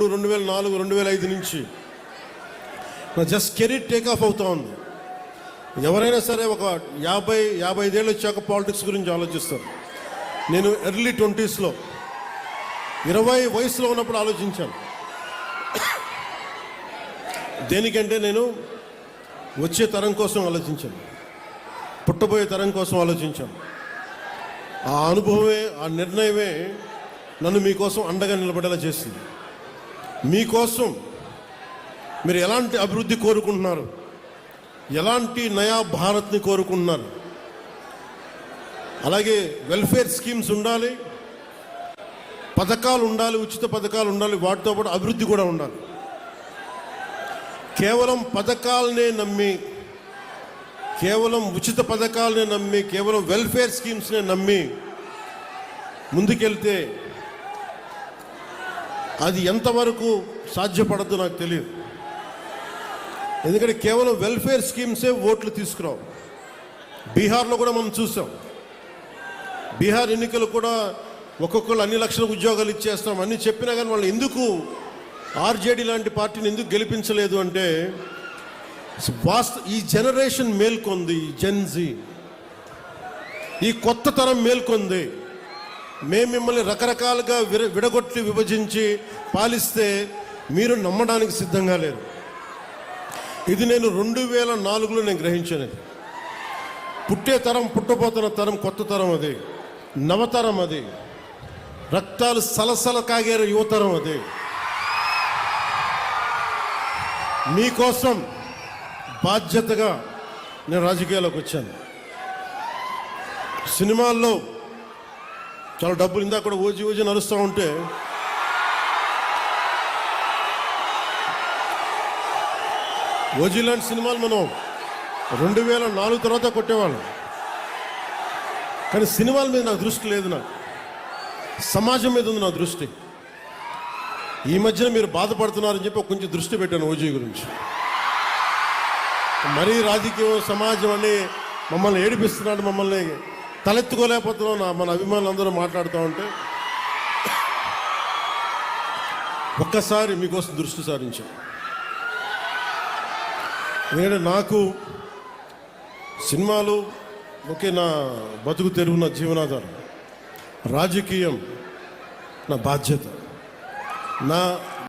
2004, 2005 నుంచి నా just career take off అవుతా ఉంది. ఎవరైనా సరే ఒక 50-55 ఏళ్ళు వచ్చాక పాలిటిక్స్ గురించి ఆలోచిస్తారు. నేను ఎర్లీ 20స్లో 20 వయసులో ఉన్నప్పుడు ఆలోచించాను. దేనికంటే నేను వచ్చే తరం కోసం ఆలోచించాను, పుట్టబోయే తరం కోసం ఆలోచించాను. ఆ అనుభవమే, ఆ నిర్ణయమే నన్ను మీకోసం అండగా నిలబడేలా చేసింది. మీకోసం మీరు ఎలాంటి అభివృద్ధి కోరుకుంటున్నారు, ఎలాంటి నయా భారత్ని కోరుకుంటున్నారు, అలాగే వెల్ఫేర్ స్కీమ్స్ ఉండాలి, పథకాలు ఉండాలి, ఉచిత పథకాలు ఉండాలి, వాటితో పాటు అభివృద్ధి కూడా ఉండాలి. కేవలం పథకాలనే నమ్మి, కేవలం ఉచిత పథకాలనే నమ్మి, కేవలం వెల్ఫేర్ స్కీమ్స్నే నమ్మి ముందుకెళ్తే అది ఎంతవరకు సాధ్యపడద్దు నాకు తెలియదు. ఎందుకంటే కేవలం వెల్ఫేర్ స్కీమ్సే ఓట్లు తీసుకురావు. బీహార్లో కూడా మనం చూసాం. బీహార్ ఎన్నికలు కూడా ఒక్కొక్కరు అన్ని లక్షల ఉద్యోగాలు ఇచ్చేస్తాం అన్ని చెప్పినా కానీ వాళ్ళు ఎందుకు ఆర్జేడీ లాంటి పార్టీని ఎందుకు గెలిపించలేదు అంటే ఈ జనరేషన్ మేల్కొంది, ఈ జెన్జీ, ఈ కొత్త తరం మేల్కొంది. మేము మిమ్మల్ని రకరకాలుగా విడగొట్టి విభజించి పాలిస్తే మీరు నమ్మడానికి సిద్ధంగా లేరు. ఇది నేను 2004లో నేను గ్రహించాను. పుట్టే తరం, పుట్టబోతున్న తరం కొత్త తరం, అది నవతరం, అది రక్తాలు సలసల కాగే యువతరం. అది మీకోసం బాధ్యతగా నేను రాజకీయాల్లోకి వచ్చాను. సినిమాల్లో చాలా డబ్బులు ఇందాక కూడా ఓజీ నడుస్తూ ఉంటే ఓజీ లాంటి సినిమాలు మనం 2004 తర్వాత కొట్టేవాళ్ళం. కానీ సినిమాల మీద నాకు దృష్టి లేదు, నాకు సమాజం మీద ఉంది నా దృష్టి. ఈ మధ్యన మీరు బాధపడుతున్నారని చెప్పి కొంచెం దృష్టి పెట్టాను ఓజీ గురించి. మరీ రాజకీయం, సమాజం అని మమ్మల్ని ఏడిపిస్తున్నాడు, మమ్మల్ని తలెత్తుకోలేకపోతున్నాం మన అభిమానులు అందరూ మాట్లాడుతూ ఉంటే ఒక్కసారి మీకోసం దృష్టి సారించాం. ఎందుకంటే నాకు సినిమాలు ఓకే, నా బతుకు తెరువు, నా జీవనాధారం. రాజకీయం నా బాధ్యత. నా